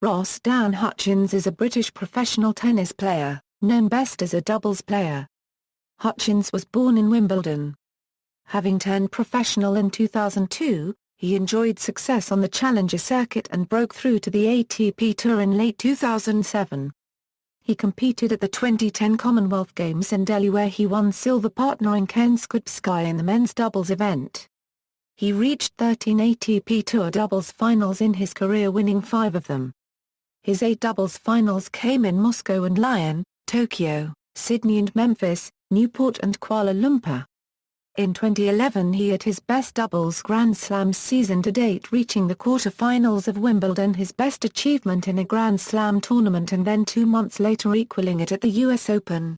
Ross. Dan Hutchins is a British professional tennis player, known best as a doubles player. Hutchins was born in Wimbledon. Having turned professional in 2002, he enjoyed success on the Challenger circuit and broke through to the ATP Tour in late 2007. He competed at the 2010 Commonwealth Games in Delhi where he won silver partnering Ken Skupski in the men's doubles event. He reached 13 ATP Tour doubles finals in his career, winning 5 of them. His 8 doubles finals came in Moscow and Lyon, Tokyo, Sydney and Memphis, Newport and Kuala Lumpur. In 2011 he had his best doubles Grand Slam season to date, reaching the quarter-finals of Wimbledon, his best achievement in a Grand Slam tournament, and then 2 months later equaling it at the US Open.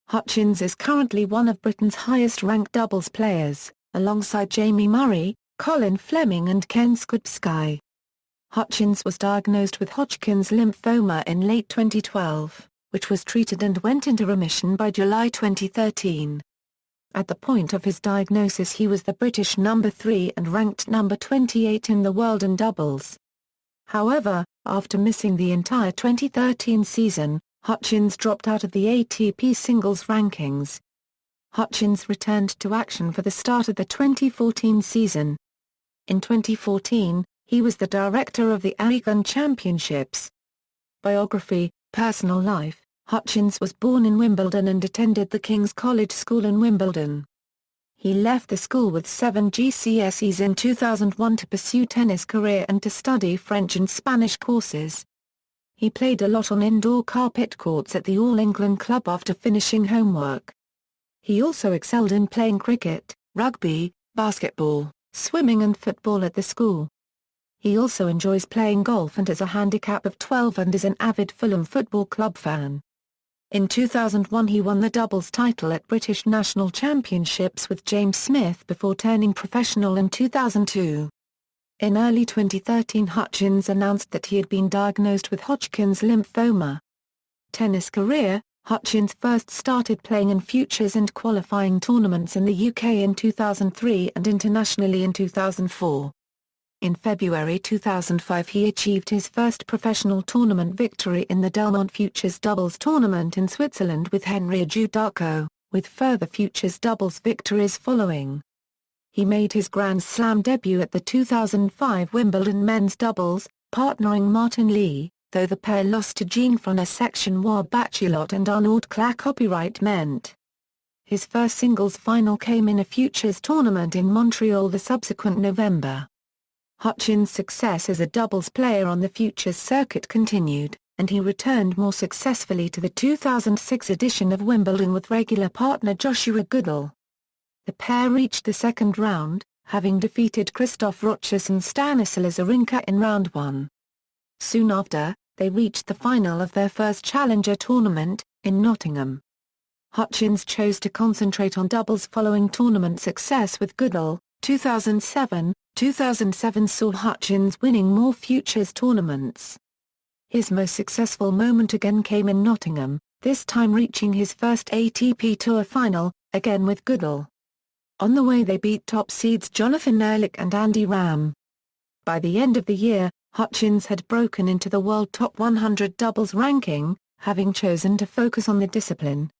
Hutchins is currently one of Britain's highest-ranked doubles players, alongside Jamie Murray, Colin, Fleming and Ken Skupski. Hutchins was diagnosed with Hodgkin's lymphoma in late 2012, which was treated and went into remission by July 2013. At the point of his diagnosis he was the British number 3 and ranked number 28 in the world in doubles. However, after missing the entire 2013 season, Hutchins dropped out of the ATP singles rankings. Hutchins returned to action for the start of the 2014 season. In 2014, he was the director of the Aragon Championships. Biography. Personal life. Hutchins was born in Wimbledon and attended the King's College School in Wimbledon. He left the school with 7 GCSEs in 2001 to pursue tennis career and to study French and Spanish courses. He played a lot on indoor carpet courts at the All England Club after finishing homework. He also excelled in playing cricket, rugby, basketball, swimming and football at the school. He also enjoys playing golf and has a handicap of 12 and is an avid Fulham Football Club fan. In 2001 he won the doubles title at British National Championships with James Smith before turning professional in 2002. In early 2013 Hutchins announced that he had been diagnosed with Hodgkin's lymphoma. Tennis career. Hutchins first started playing in futures and qualifying tournaments in the UK in 2003 and internationally in 2004. In February 2005 he achieved his first professional tournament victory in the Delmont Futures Doubles Tournament in Switzerland with Henry Ajudarco, with further Futures Doubles victories following. He made his Grand Slam debut at the 2005 Wimbledon Men's Doubles, partnering Martin Lee, though the pair lost to Jean-François Section-Noir Bachelot and Arnaud Claire copyright meant. His first singles final came in a futures tournament in Montreal the subsequent November. Hutchins' success as a doubles player on the futures circuit continued, and he returned more successfully to the 2006 edition of Wimbledon with regular partner Joshua Goodall. The pair reached the second round, having defeated Christoph Rochus and Stanislas Wawrinka in round 1. Soon after, they reached the final of their first Challenger tournament, in Nottingham. Hutchins chose to concentrate on doubles following tournament success with Goodall. 2007 saw Hutchins winning more futures tournaments. His most successful moment again came in Nottingham, this time reaching his first ATP Tour final, again with Goodall. On the way they beat top seeds Jonathan Ehrlich and Andy Ram. By the end of the year, Hutchins had broken into the world top 100 doubles ranking, having chosen to focus on the discipline.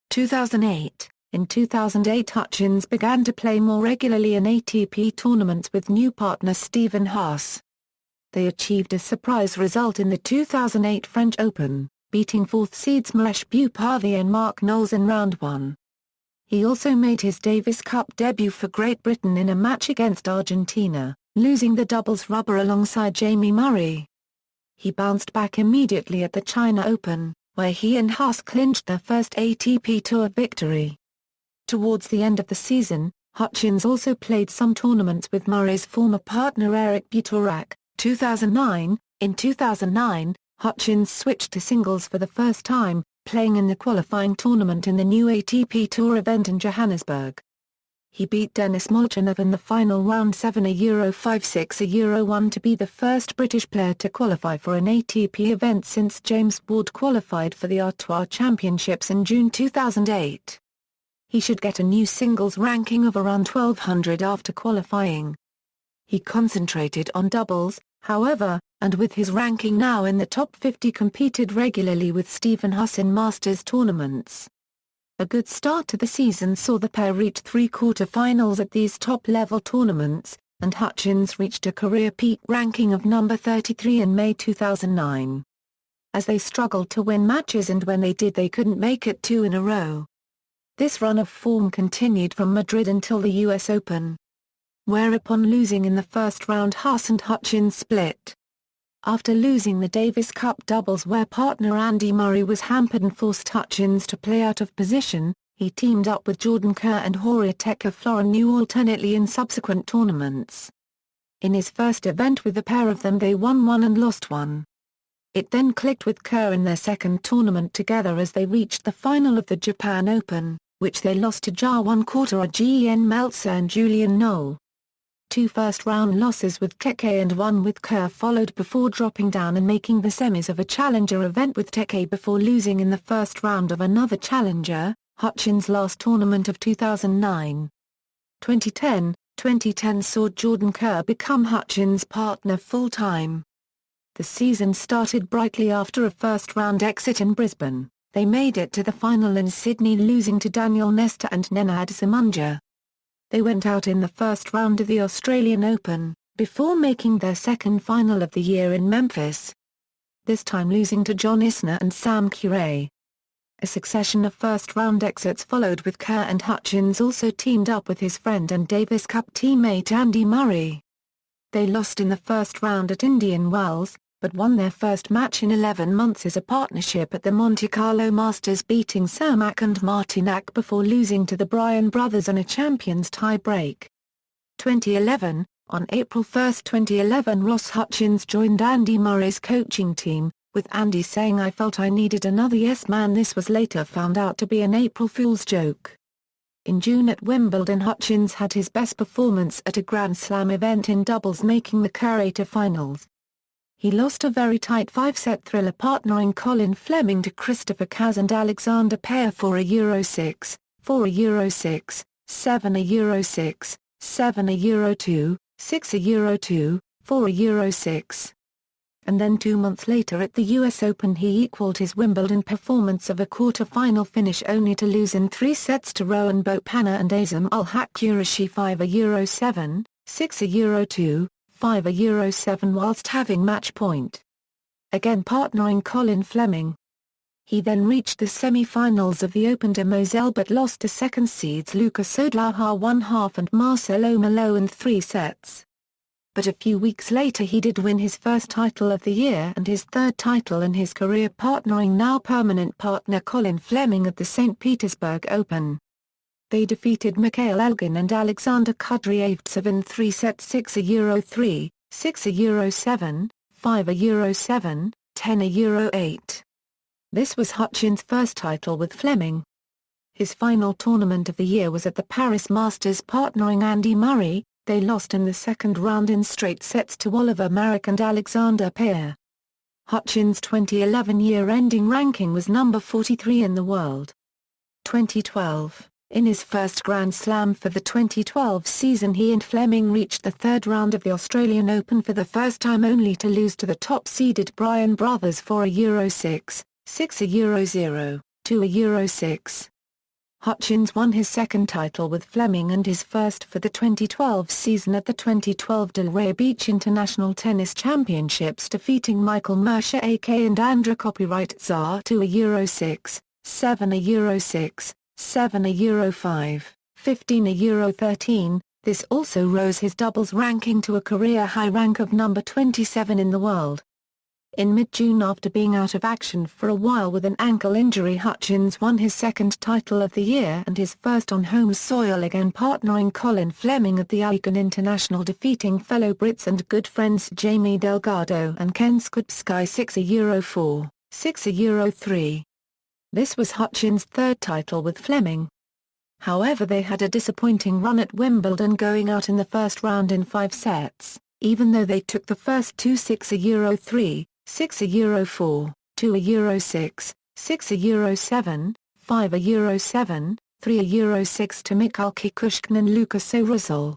2008. In 2008 Hutchins began to play more regularly in ATP tournaments with new partner Stephen Haas. They achieved a surprise result in the 2008 French Open, beating 4th seeds Maresh Bhupathi and Mark Knowles in round 1. He also made his Davis Cup debut for Great Britain in a match against Argentina, losing the doubles rubber alongside Jamie Murray. He bounced back immediately at the China Open, where he and Haas clinched their first ATP Tour victory. Towards the end of the season, Hutchins also played some tournaments with Murray's former partner Eric Butorac. 2009. In 2009, Hutchins switched to singles for the first time, playing in the qualifying tournament in the new ATP Tour event in Johannesburg. He beat Denis Molchanov in the final round 7 Euro 5-6 Euro 1 to be the first British player to qualify for an ATP event since James Ward qualified for the Artois Championships in June 2008. He should get a new singles ranking of around 1200 after qualifying. He concentrated on doubles, however, and with his ranking now in the top 50 competed regularly with Stephen Huss in Masters tournaments. A good start to the season saw the pair reach three quarter-finals at these top-level tournaments, and Hutchins reached a career peak ranking of number 33 in May 2009. As they struggled to win matches, and when they did they couldn't make it two in a row. This run of form continued from Madrid until the US Open, where upon losing in the first round Huss and Hutchins split. After losing the Davis Cup doubles where partner Andy Murray was hampered and forced Hutchins to play out of position, he teamed up with Jordan Kerr and Jorge Tecla Florin alternately in subsequent tournaments. In his first event with the pair of them they won one and lost one. It then clicked with Kerr in their second tournament together as they reached the final of the Japan Open, which they lost to Jawan Quartara, Gen Meltzer and Julian Noel. Two first-round losses with Teke and one with Kerr followed before dropping down and making the semis of a challenger event with Teke before losing in the first round of another challenger, Hutchins' last tournament of 2009. 2010 saw Jordan Kerr become Hutchins' partner full-time. The season started brightly after a first-round exit in Brisbane. They made it to the final in Sydney, losing to Daniel Nestor and Nenad Zimunja. They went out in the first round of the Australian Open, before making their second final of the year in Memphis, this time losing to John Isner and Sam Querrey. A succession of first-round exits followed, with Kerr and Hutchins also teamed up with his friend and Davis Cup teammate Andy Murray. They lost in the first round at Indian Wells, but won their first match in 11 months as a partnership at the Monte Carlo Masters, beating Cermak and Martinac before losing to the Bryan brothers on a champions tie-break. 2011 On April 1, 2011, Ross Hutchins joined Andy Murray's coaching team, with Andy saying, "I felt I needed another yes man." This was later found out to be an April Fool's joke. In June at Wimbledon, Hutchins had his best performance at a Grand Slam event in doubles, making the career to finals. He lost a very tight 5-set thriller partnering Colin Fleming to Christopher Kaz and Alexander Payer for a Euro 6, 4 a Euro 6, 7 a Euro 6, 7 a Euro 2, 6 a Euro 2, 4 a Euro 6. And then 2 months later at the US Open he equaled his Wimbledon performance of a quarter-final finish, only to lose in 3 sets to Rohan Bopanna and Azam Ul-Haq Quraishi 5 a Euro 7, 6 a Euro 2, 5 a Euro 7 whilst having match point. Again partnering Colin Fleming. He then reached the semi-finals of the Open de Moselle but lost to second seeds Lucas Sodlaha 1/2 and Marcelo Malo in 3 sets. But a few weeks later he did win his first title of the year and his third title in his career, partnering now permanent partner Colin Fleming at the St. Petersburg Open. They defeated Mikhail Elgin and Alexander Kudryavtsev in 3 sets, 6 a Euro 3, 6 a Euro 7, 5 a Euro 7, 10 a Euro 8. This was Hutchins' first title with Fleming. His final tournament of the year was at the Paris Masters partnering Andy Murray. They lost in the second round in straight sets to Oliver Marek and Alexander Payer. Hutchins' 2011 year-ending ranking was number 43 in the world. 2012 In his first Grand Slam for the 2012 season he and Fleming reached the third round of the Australian Open for the first time, only to lose to the top-seeded Bryan brothers for a Euro 6, 6 a Euro 0, 2 a Euro 6. Hutchins won his second title with Fleming and his first for the 2012 season at the 2012 Delray Beach International Tennis Championships, defeating Michael Mercer AK and Andra Copyright Tsar to a Euro 6, 7 a Euro 6, 7 a Euro 5, 15 a Euro 13. This also rose his doubles ranking to a career high rank of number 27 in the world. In mid-June, after being out of action for a while with an ankle injury, Hutchins won his second title of the year and his first on home soil, again partnering Colin Fleming at the Aiken International, defeating fellow Brits and good friends Jamie Delgado and Ken Skupski 6 a Euro 4, 6 a Euro 3. This was Hutchins' third title with Fleming. However, they had a disappointing run at Wimbledon, going out in the first round in 5 sets, even though they took the first 2 6 a Euro 3, 6 a Euro 4, 2 a Euro 6, 6 a Euro 7, 5 a Euro 7, 3 a Euro 6 to Mikhail Kukushkin and Lucas Orazol.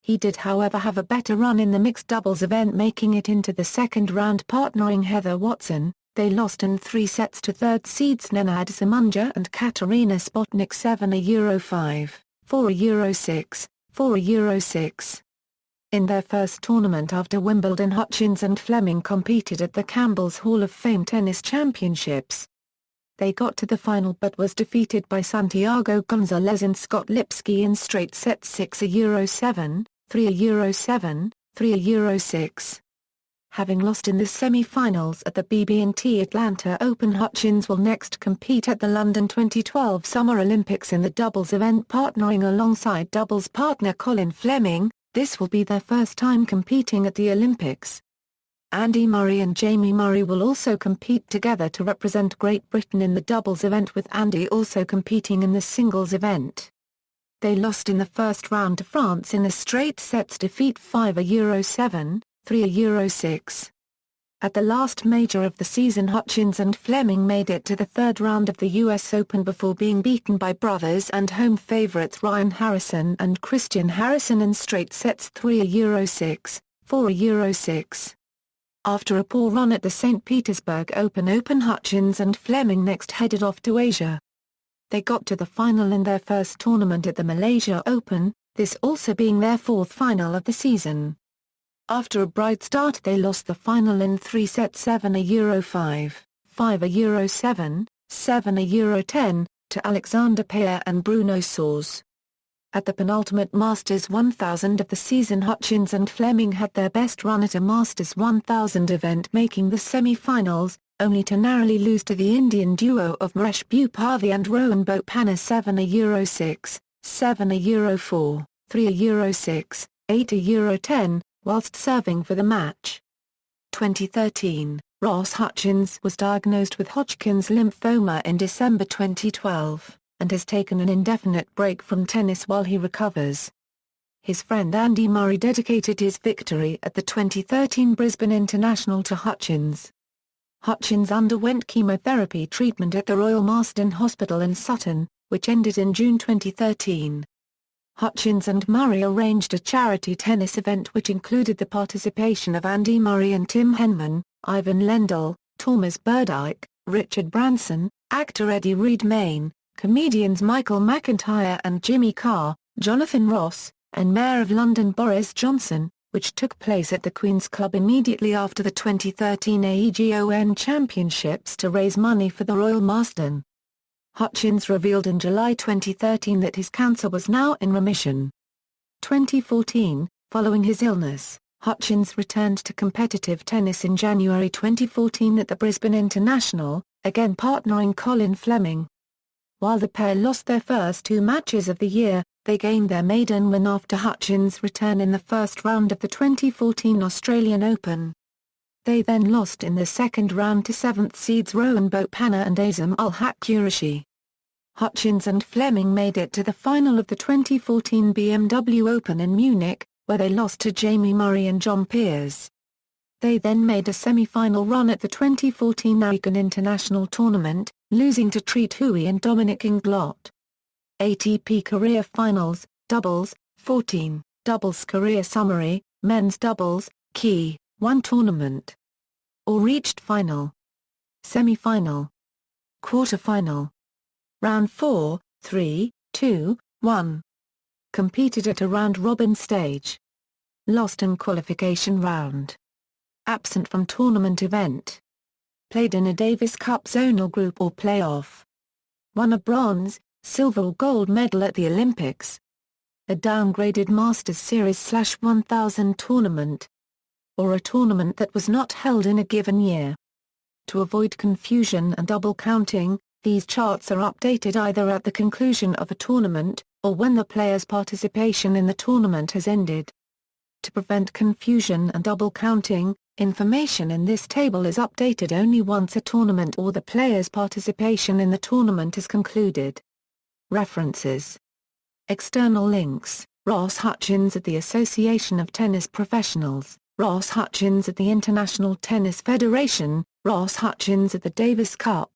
He did however have a better run in the mixed doubles event, making it into the second round partnering Heather Watson. They lost in 3 sets to third seeds Nenad Zamunja and Katarina Spotnik 7-5, 4-6, 4-6. In their first tournament after Wimbledon, Hutchins and Fleming competed at the Campbell's Hall of Fame Tennis Championships. They got to the final but was defeated by Santiago Gonzalez and Scott Lipsky in straight sets 6-7, 3-7, 3-6. Having lost in the semi-finals at the BB&T Atlanta Open, Hutchins will next compete at the London 2012 Summer Olympics in the doubles event partnering alongside doubles partner Colin Fleming. This will be their first time competing at the Olympics. Andy Murray and Jamie Murray will also compete together to represent Great Britain in the doubles event, with Andy also competing in the singles event. They lost in the first round to France in a straight sets defeat 5-7, 3-6. At the last major of the season, Hutchins and Fleming made it to the third round of the US Open before being beaten by brothers and home favourites Ryan Harrison and Christian Harrison in straight sets 3-6, 4-6. After a poor run at the St. Petersburg Open, Hutchins and Fleming next headed off to Asia. They got to the final in their first tournament at the Malaysia Open, this also being their fourth final of the season. After a bright start, they lost the final in 3 sets 7-5, 5-7, 7-10, to Alexander Payer and Bruno Soares. At the penultimate Masters 1000 of the season, Hutchins and Fleming had their best run at a Masters 1000 event, making the semi-finals, only to narrowly lose to the Indian duo of Mahesh Bhupathi and Rohan Bopanna 7-6, 7-4, 3-6, 8-10, whilst serving for the match. 2013, Ross Hutchins was diagnosed with Hodgkin's lymphoma in December 2012, and has taken an indefinite break from tennis while he recovers. His friend Andy Murray dedicated his victory at the 2013 Brisbane International to Hutchins. Hutchins underwent chemotherapy treatment at the Royal Marsden Hospital in Sutton, which ended in June 2013. Hutchins and Murray arranged a charity tennis event which included the participation of Andy Murray and Tim Henman, Ivan Lendl, Thomas Burdyke, Richard Branson, actor Eddie Redmayne, comedians Michael McIntyre and Jimmy Carr, Jonathan Ross, and Mayor of London Boris Johnson, which took place at the Queen's Club immediately after the 2013 AEGON Championships to raise money for the Royal Marsden. Hutchins revealed in July 2013 that his cancer was now in remission. 2014, following his illness, Hutchins returned to competitive tennis in January 2014 at the Brisbane International, again partnering Colin Fleming. While the pair lost their first 2 matches of the year, they gained their maiden win after Hutchins' return in the first round of the 2014 Australian Open. They then lost in the second round to 7th seeds Rohan Bopanna and Azam Ul-Haq Qureshi. Hutchins and Fleming made it to the final of the 2014 BMW Open in Munich, where they lost to Jamie Murray and John Peers. They then made a semi-final run at the 2014 Aragon International Tournament, losing to Treat Hui and Dominic Inglot. ATP Career Finals, Doubles, 14, Doubles Career Summary, Men's Doubles, Key, 1 tournament. Or reached final. Semi-final. Quarter-final. Round 4, 3, 2, 1. Competed at a round-robin stage. Lost in qualification round. Absent from tournament event. Played in a Davis Cup zonal group or playoff. Won a bronze, silver or gold medal at the Olympics. A downgraded Masters Series/1000 tournament. Or a tournament that was not held in a given year. To avoid confusion and double counting, these charts are updated either at the conclusion of a tournament, or when the player's participation in the tournament has ended. To prevent confusion and double counting, information in this table is updated only once a tournament or the player's participation in the tournament is concluded. References. External links: Ross Hutchins at the Association of Tennis Professionals, Ross Hutchins at the International Tennis Federation, Ross Hutchins at the Davis Cup,